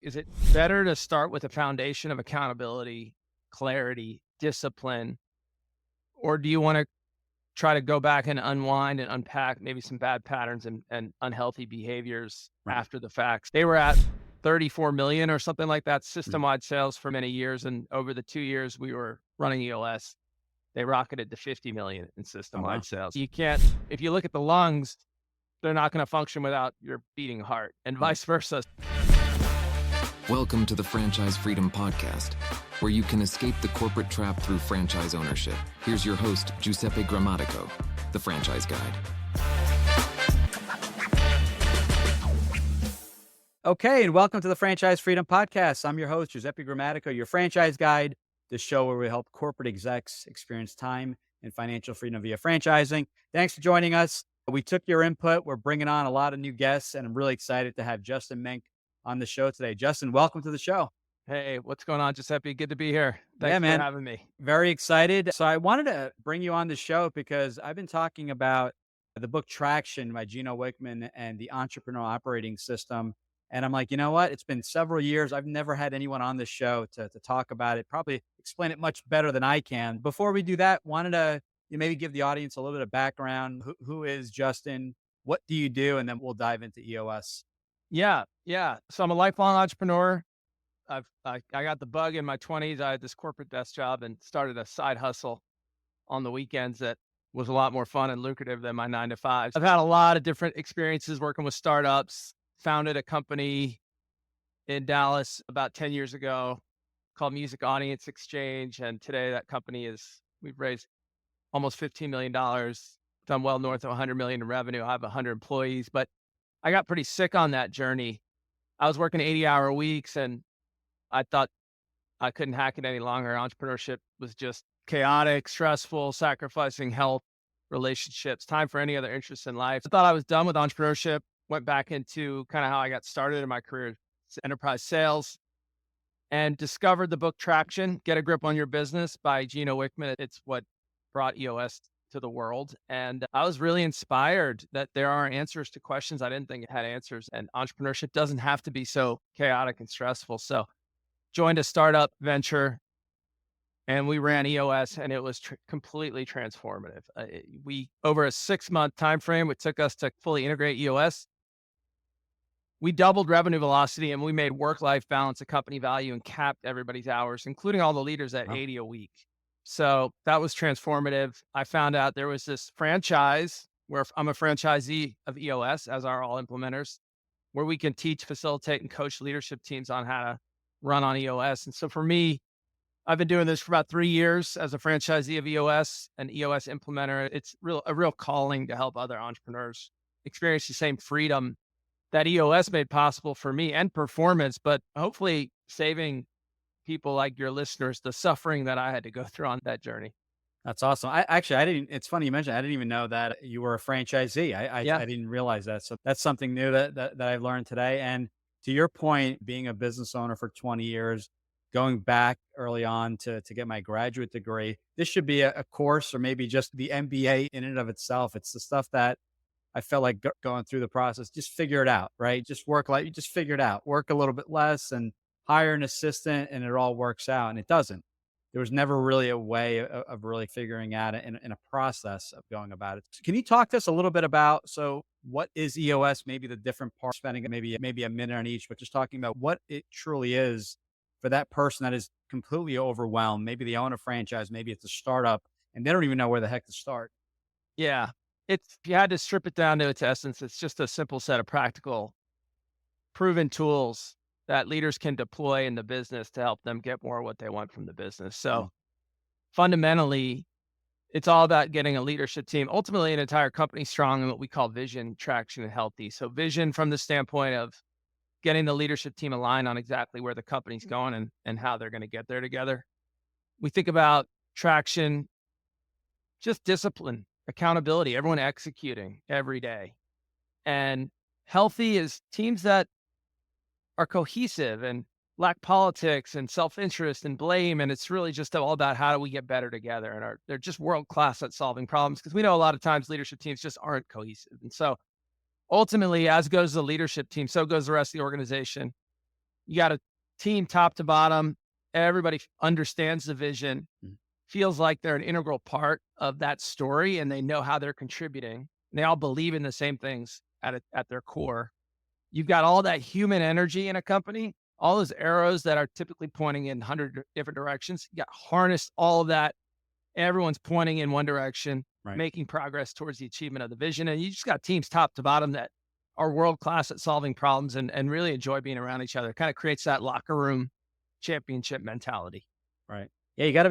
Is it better to start with a foundation of accountability, clarity, discipline, or do you want to try to go back and unwind and unpack maybe some bad patterns and unhealthy behaviors Right. after the facts? They were at 34 million or something like that Mhm. system-wide sales for many years. And over the 2 years we were running EOS, they rocketed to 50 million in Oh, wow. system-wide sales. You can't, if you look at the lungs, they're not going to function without your beating heart and Right. vice versa. Welcome to the Franchise Freedom Podcast, where you can escape the corporate trap through franchise ownership. Here's your host, Giuseppe Grammatico, the franchise guide. Okay, and welcome to the Franchise Freedom Podcast. I'm your host, Giuseppe Grammatico, your franchise guide, the show where we help corporate execs experience time and financial freedom via franchising. Thanks for joining us. We took your input. We're bringing on a lot of new guests, and I'm really excited to have Justin Mink on the show today. Justin, welcome to the show. Hey, what's going on, Giuseppe? Good to be here. Yeah, Thanks for man. having me. Very excited. So I wanted to bring you on the show because I've been talking about the book Traction by Gino Wickman and the Entrepreneurial Operating System. And I'm like, you know what? It's been several years. I've never had anyone on this show to talk about it, probably explain it much better than I can. Before we do that, wanted to maybe give the audience a little bit of background. Who is Justin? What do you do? And then we'll dive into EOS. Yeah. So I'm a lifelong entrepreneur. I got the bug in my 20s. I had this corporate desk job and started a side hustle on the weekends that was a lot more fun and lucrative than my 9 to 5. I've had a lot of different experiences working with startups. Founded a company in Dallas about 10 years ago called Music Audience Exchange, and today that company we've raised almost $15 million, done well north of 100 million in revenue. I have 100 employees, but I got pretty sick on that journey. I was working 80-hour weeks and I thought I couldn't hack it any longer. Entrepreneurship was just chaotic, stressful, sacrificing health, relationships, time for any other interests in life. I thought I was done with entrepreneurship, went back into kind of how I got started in my career, enterprise sales, and discovered the book Traction, Get a Grip on Your Business by Gino Wickman. It's what brought EOS to the world. And I was really inspired that there are answers to questions I didn't think it had answers. And entrepreneurship doesn't have to be so chaotic and stressful. So joined a startup venture and we ran EOS, and it was completely transformative. We over a 6-month time frame, it took us to fully integrate EOS. We doubled revenue velocity and we made work-life balance a company value and capped everybody's hours, including all the leaders at Wow. 80 a week. So that was transformative. I found out there was this franchise where I'm a franchisee of EOS, as are all implementers, where we can teach, facilitate, and coach leadership teams on how to run on EOS. And so for me, I've been doing this for about 3 years as a franchisee of EOS, an EOS implementer. It's a real calling to help other entrepreneurs experience the same freedom that EOS made possible for me and performance, but hopefully saving people like your listeners the suffering that I had to go through on that journey. That's awesome. I didn't, it's funny you mentioned, I didn't even know that you were a franchisee. Yeah. I didn't realize that. So that's something new that I've learned today. And to your point, being a business owner for 20 years, going back early on to get my graduate degree, this should be a course or maybe just the MBA in and of itself. It's the stuff that I felt like going through the process, just figure it out, right? Just you just figure it out, work a little bit less and hire an assistant and it all works out. And it doesn't. There was never really a way of really figuring out it in a process of going about it. So can you talk to us a little bit about, so what is EOS, maybe the different parts, spending maybe a minute on each, but just talking about what it truly is for that person that is completely overwhelmed. Maybe they own a franchise, maybe it's a startup and they don't even know where the heck to start. Yeah. If you had to strip it down to its essence, it's just a simple set of practical, proven tools that leaders can deploy in the business to help them get more of what they want from the business. Mm. So fundamentally, it's all about getting a leadership team, ultimately an entire company strong in what we call vision, traction, and healthy. So vision from the standpoint of getting the leadership team aligned on exactly where the company's going and how they're going to get there together. We think about traction, just discipline, accountability, everyone executing every day. And healthy is teams that are cohesive and lack politics and self-interest and blame. And it's really just all about how do we get better together. And they're just world-class at solving problems, because we know a lot of times leadership teams just aren't cohesive. And so ultimately, as goes the leadership team, so goes the rest of the organization. You got a team top to bottom. Everybody understands the vision, Mm. feels like they're an integral part of that story, and they know how they're contributing. And they all believe in the same things at their core. You've got all that human energy in a company, all those arrows that are typically pointing in 100 different directions. You got harnessed all of that. Everyone's pointing in one direction, Right. making progress towards the achievement of the vision. And you just got teams top to bottom that are world class at solving problems and really enjoy being around each other. Kind of creates that locker room championship mentality. Right. Yeah, you got to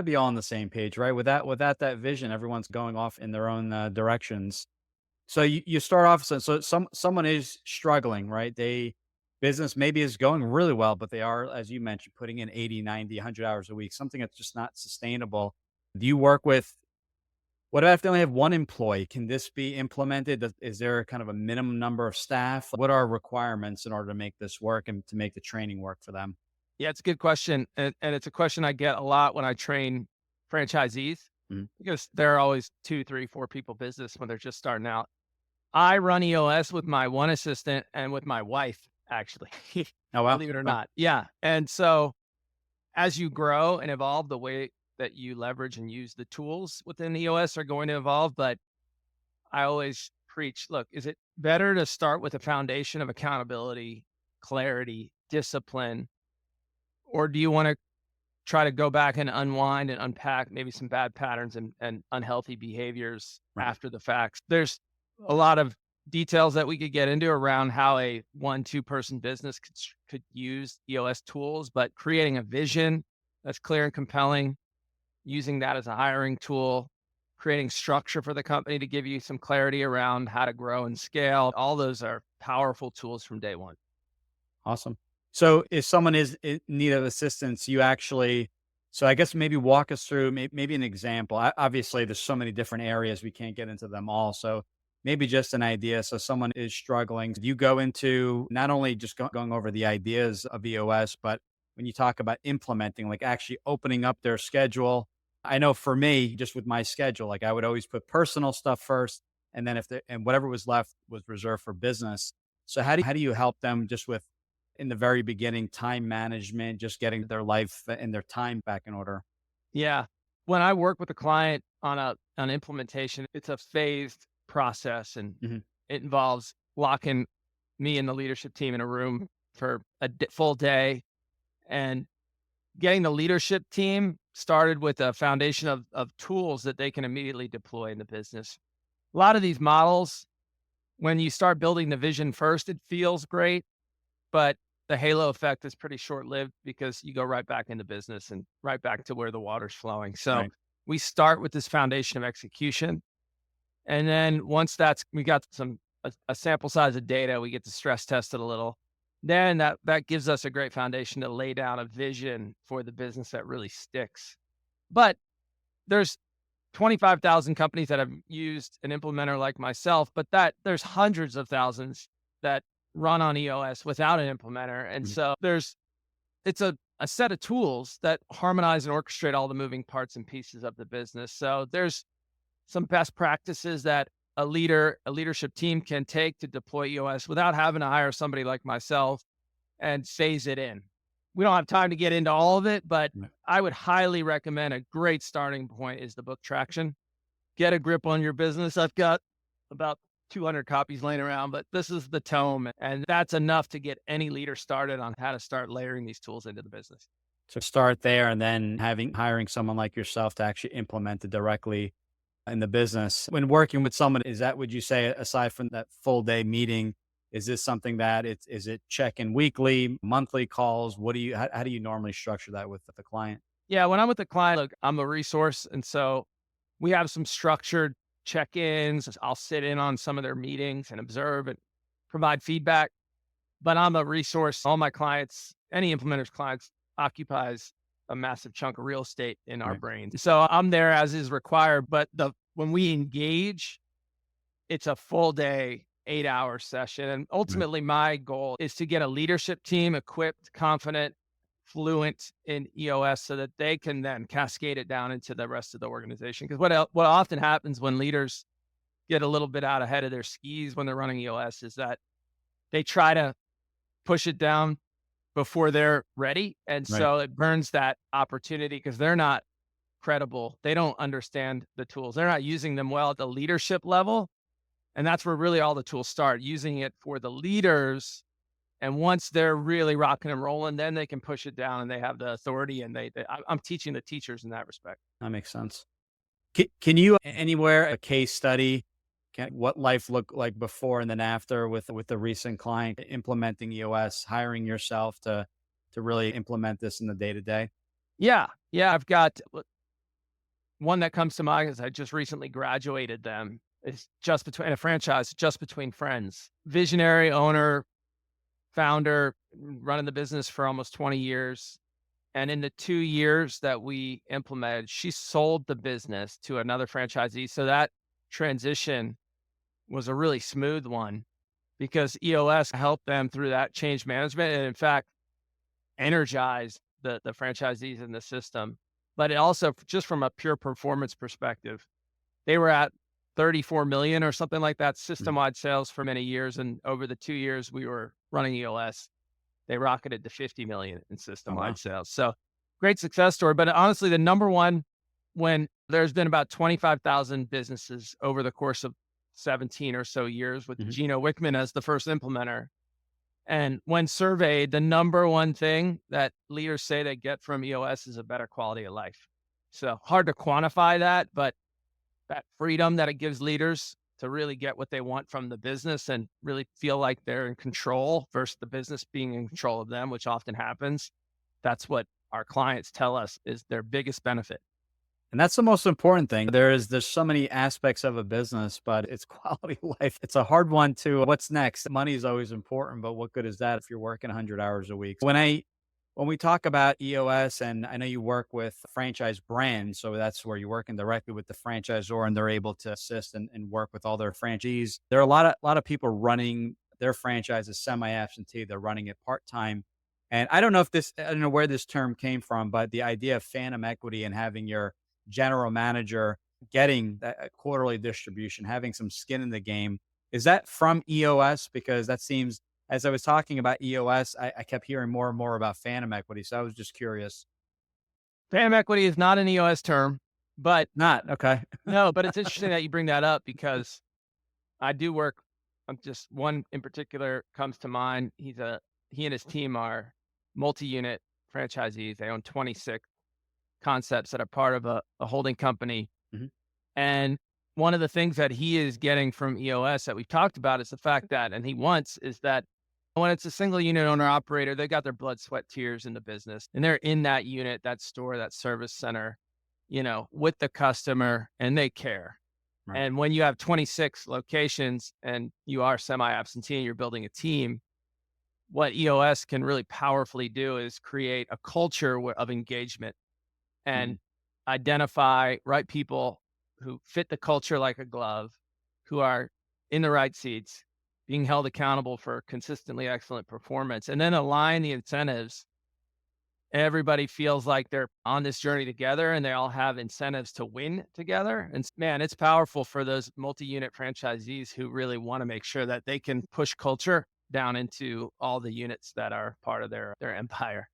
be all on the same page, right? Without that vision, everyone's going off in their own directions. So you start off, so someone is struggling, right? Business maybe is going really well, but they are, as you mentioned, putting in 80, 90, 100 hours a week, something that's just not sustainable. Do you work with, what if they only have one employee? Can this be implemented? Is there kind of a minimum number of staff? What are requirements in order to make this work and to make the training work for them? Yeah, it's a good question. And it's a question I get a lot when I train franchisees Mhm. because they're always 2, 3, 4 people business when they're just starting out. I run EOS with my one assistant and with my wife, actually, Oh, wow. believe it or Wow. not. Yeah. And so as you grow and evolve, the way that you leverage and use the tools within EOS are going to evolve. But I always preach, look, is it better to start with a foundation of accountability, clarity, discipline, or do you want to try to go back and unwind and unpack maybe some bad patterns and unhealthy behaviors Right. after the facts? There's a lot of details that we could get into around how a 1, 2 person business could use EOS tools, but creating a vision that's clear and compelling, using that as a hiring tool, creating structure for the company to give you some clarity around how to grow and scale. All those are powerful tools from day one. Awesome. So if someone is in need of assistance, you actually, so I guess maybe walk us through maybe an example. Obviously, there's so many different areas. We can't get into them all. So maybe just an idea. So someone is struggling. You go into not only just going over the ideas of EOS, but when you talk about implementing, like actually opening up their schedule. I know for me, just with my schedule, like I would always put personal stuff first. And then and whatever was left was reserved for business. So how do you help them just with, in the very beginning, time management, just getting their life and their time back in order? Yeah. When I work with a client on an implementation, it's a phased process and Mhm. it involves locking me and the leadership team in a room for a full day and getting the leadership team started with a foundation of tools that they can immediately deploy in the business. A lot of these models, when you start building the vision first, it feels great, but the halo effect is pretty short lived because you go right back into business and right back to where the water's flowing. So Right. we start with this foundation of execution. And then once we got a sample size of data, we get to stress test it a little. Then that gives us a great foundation to lay down a vision for the business that really sticks. But there's 25,000 companies that have used an implementer like myself, but there's hundreds of thousands that run on EOS without an implementer. And Mhm. so it's a set of tools that harmonize and orchestrate all the moving parts and pieces of the business. So there's some best practices that a leadership team can take to deploy EOS without having to hire somebody like myself and phase it in. We don't have time to get into all of it, but Right. I would highly recommend a great starting point is the book Traction. Get a grip on your business. I've got about 200 copies laying around, but this is the tome. And that's enough to get any leader started on how to start layering these tools into the business. So start there and then hiring someone like yourself to actually implement it directly in the business. When working with someone, is that, would you say, aside from that full day meeting, is this something that is it check-in weekly, monthly calls? How do you normally structure that with the client? Yeah, when I'm with the client, look, I'm a resource. And so we have some structured check ins. I'll sit in on some of their meetings and observe and provide feedback. But I'm a resource. All my clients, any implementer's clients, occupies a massive chunk of real estate in our Right. brains. So I'm there as is required. But when we engage, it's a full day, 8-hour session. And Right. ultimately, my goal is to get a leadership team equipped, confident, fluent in EOS so that they can then cascade it down into the rest of the organization. Because what often happens when leaders get a little bit out ahead of their skis when they're running EOS is that they try to push it down before they're ready. And Right. so it burns that opportunity because they're not credible. They don't understand the tools. They're not using them well at the leadership level. And that's where really all the tools start, using it for the leaders. And once they're really rocking and rolling, then they can push it down and they have the authority. And I'm teaching the teachers in that respect. That makes sense. Can you anywhere a case study, what life looked like before and then after with the recent client implementing EOS, hiring yourself to really implement this in the day to day? Yeah. Yeah. I've got one that comes to mind is I just recently graduated them. It's just between a franchise, just between friends, visionary owner, founder, running the business for almost 20 years. And in the 2 years that we implemented, she sold the business to another franchisee. So that transition was a really smooth one because EOS helped them through that change management and, in fact, energized the franchisees in the system. But it also, just from a pure performance perspective, they were at 34 million or something like that system-wide sales for many years. And over the 2 years we were running EOS, they rocketed to 50 million in Oh, wow. system-wide sales. So great success story. But honestly, the number one, when there's been about 25,000 businesses over the course of 17 or so years with Mhm. Gino Wickman as the first implementer. And when surveyed, the number one thing that leaders say they get from EOS is a better quality of life. So hard to quantify that, but that freedom that it gives leaders to really get what they want from the business and really feel like they're in control versus the business being in control of them, which often happens. That's what our clients tell us is their biggest benefit. And that's the most important thing. There's so many aspects of a business, but it's quality of life. It's a hard one to what's next. Money is always important, but what good is that if you're working 100 hours a week? When we talk about EOS, and I know you work with franchise brands, so that's where you're working directly with the franchisor and they're able to assist and work with all their franchisees. There are a lot of people running their franchises semi-absentee. They're running it part-time. And I don't know where this term came from, but the idea of phantom equity and having your general manager getting that quarterly distribution, having some skin in the game. Is that from EOS? Because that seems, as I was talking about EOS, I kept hearing more and more about phantom equity. So I was just curious. Phantom equity is not an EOS term, but Not okay. no, but it's interesting that you bring that up because I do work. I'm just one in particular comes to mind. He and his team are multi-unit franchisees. They own 26 concepts that are part of a holding company. Mhm. And one of the things that he is getting from EOS that we've talked about is the fact that, and he wants, is that when it's a single unit owner operator, they got their blood, sweat, tears in the business and they're in that unit, that store, that service center, with the customer and they care. Right. And when you have 26 locations and you are semi-absentee and you're building a team, what EOS can really powerfully do is create a culture of engagement Mhm. and identify right people who fit the culture like a glove, who are in the right seats, being held accountable for consistently excellent performance, and then align the incentives. Everybody feels like they're on this journey together and they all have incentives to win together. And man, it's powerful for those multi-unit franchisees who really want to make sure that they can push culture down into all the units that are part of their empire.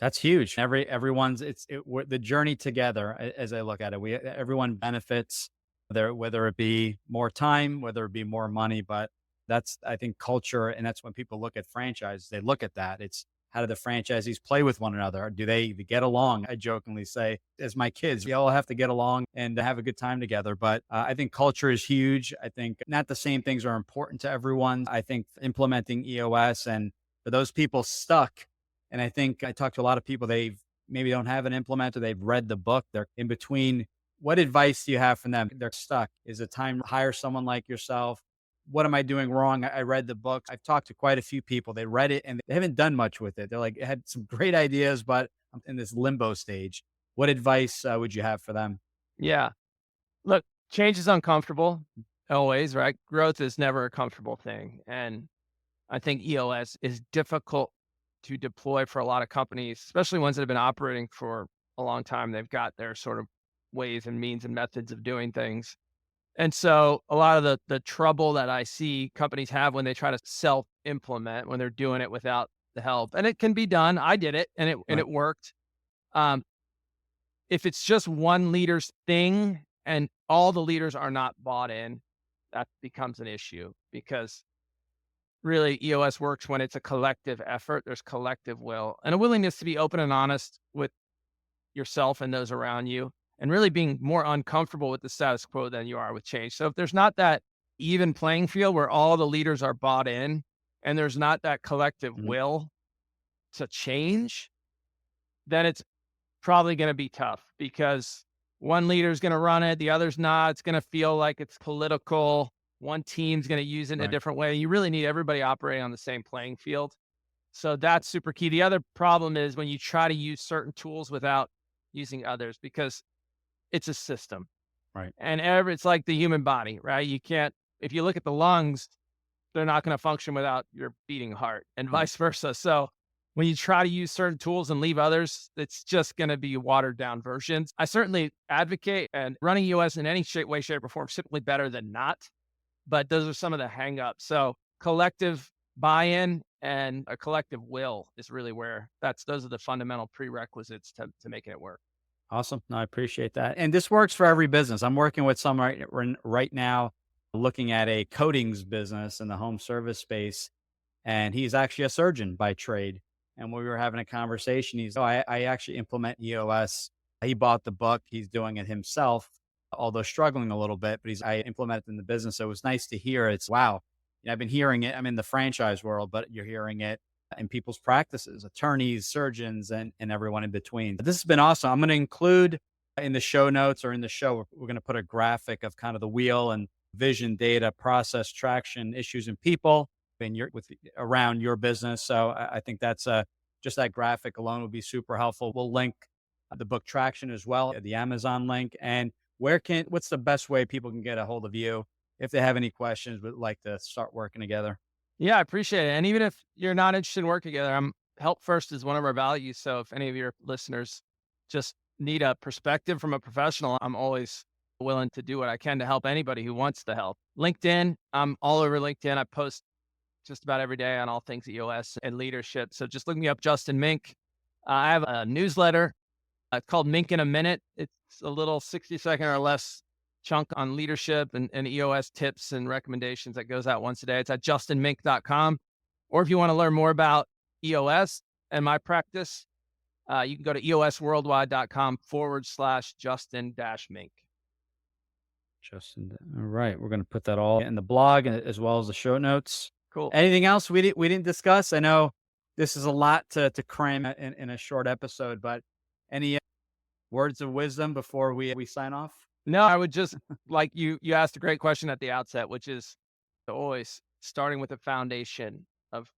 That's huge. The journey together. As I look at it, everyone benefits. Whether it be more time, whether it be more money, but that's I think culture, and that's when people look at franchise. They look at that. It's how do the franchisees play with one another? Do they get along? I jokingly say, as my kids, we all have to get along and have a good time together. But I think culture is huge. I think not the same things are important to everyone. I think implementing EOS and for those people stuck. And I think I talked to a lot of people, they've maybe don't have an implementer. They've read the book. They're in between. What advice do you have for them? They're stuck. Is it time to hire someone like yourself? What am I doing wrong? I read the book. I've talked to quite a few people. They read it and they haven't done much with it. They're like, it had some great ideas, but I'm in this limbo stage. What advice would you have for them? Yeah. Look, change is uncomfortable always, right? Growth is never a comfortable thing. And I think EOS is difficult to deploy for a lot of companies, especially ones that have been operating for a long time. They've got their sort of ways and means and methods of doing things. And so a lot of the trouble that I see companies have when they try to self-implement, when they're doing it without the help. And it can be done. I did it and it worked. Um, if it's just one leader's thing and all the leaders are not bought in, that becomes an issue, because really EOS works when it's a collective effort. There's collective will and a willingness to be open and honest with yourself and those around you, and really being more uncomfortable with the status quo than you are with change. So if there's not that even playing field where all the leaders are bought in and there's not that collective will to change, then it's probably going to be tough, because one leader is going to run it, the other's not. It's going to feel like it's political. One team's going to use it in a different way. You really need everybody operating on the same playing field. So that's super key. The other problem is when you try to use certain tools without using others, because it's a system. Right. And it's like the human body, right? You can't, if you look at the lungs, they're not going to function without your beating heart, and vice versa. So when you try to use certain tools and leave others, it's just going to be watered down versions. I certainly advocate, and running EOS in any way, shape, or form is simply better than not. But those are some of the hangups. So collective buy-in and a collective will is really where those are the fundamental prerequisites to making it work. Awesome. No, I appreciate that. And this works for every business. I'm working with some right now, looking at a coatings business in the home service space. And he's actually a surgeon by trade. And when we were having a conversation, I actually implement EOS. He bought the book. He's doing it himself, although struggling a little bit, but I implemented it in the business. So it was nice to hear. It's wow. I've been hearing it. I'm in the franchise world, but you're hearing it in people's practices, attorneys, surgeons, and everyone in between. But this has been awesome. I'm going to include in the show notes, or in the show, we're going to put a graphic of kind of the wheel and vision, data, process, traction, issues, and people around your business. So I think that's just that graphic alone would be super helpful. We'll link the book Traction as well, the Amazon link. And what's the best way people can get a hold of you if they have any questions, would like to start working together? Yeah, I appreciate it. And even if you're not interested in working together, help first is one of our values. So if any of your listeners just need a perspective from a professional, I'm always willing to do what I can to help anybody who wants the help. LinkedIn, I'm all over LinkedIn. I post just about every day on all things EOS and leadership. So just look me up, Justin Mink. I have a newsletter called Mink in a Minute. It's a little 60-second or less chunk on leadership and EOS tips and recommendations that goes out once a day. It's at justinmink.com. Or if you want to learn more about EOS and my practice, you can go to eosworldwide.com/Justin-Mink. Justin. All right. We're going to put that all in the blog as well as the show notes. Cool. Anything else we didn't discuss? I know this is a lot to cram in a short episode, but any words of wisdom before we sign off? No, I would just like you asked a great question at the outset, which is always starting with a foundation of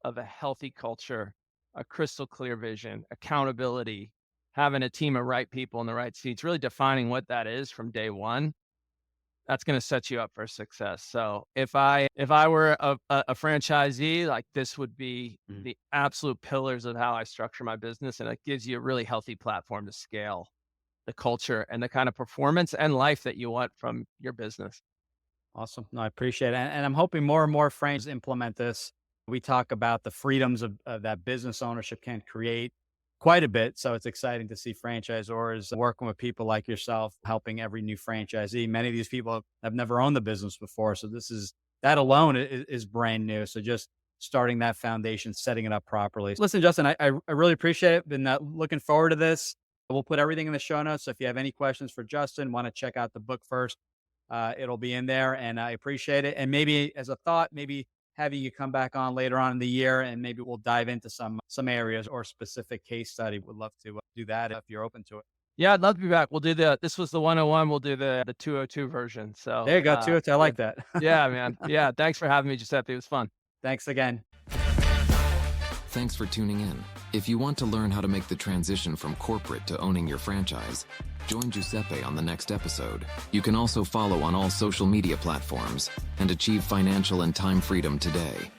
a healthy culture, a crystal clear vision, accountability, having a team of right people in the right seats, really defining what that is from day one. That's going to set you up for success. So if I were a franchisee, like this would be the absolute pillars of how I structure my business. And it gives you a really healthy platform to scale the culture and the kind of performance and life that you want from your business. Awesome. No, I appreciate it. And I'm hoping more and more franchises implement this. We talk about the freedoms of that business ownership can create quite a bit. So it's exciting to see franchisors working with people like yourself, helping every new franchisee. Many of these people have never owned the business before. So that alone is brand new. So just starting that foundation, setting it up properly. Listen, Justin, I really appreciate it. Been looking forward to this. We'll put everything in the show notes. So if you have any questions for Justin, want to check out the book first, it'll be in there, and I appreciate it. And maybe as a thought, maybe having you come back on later on in the year, and maybe we'll dive into some areas or specific case study. Would love to do that if you're open to it. Yeah, I'd love to be back. This was the 101. We'll do the 202 version. So there you go, 202. I like that. Yeah, man. Yeah. Thanks for having me, Giuseppe. It was fun. Thanks again. Thanks for tuning in. If you want to learn how to make the transition from corporate to owning your franchise, join Giuseppe on the next episode. You can also follow on all social media platforms and achieve financial and time freedom today.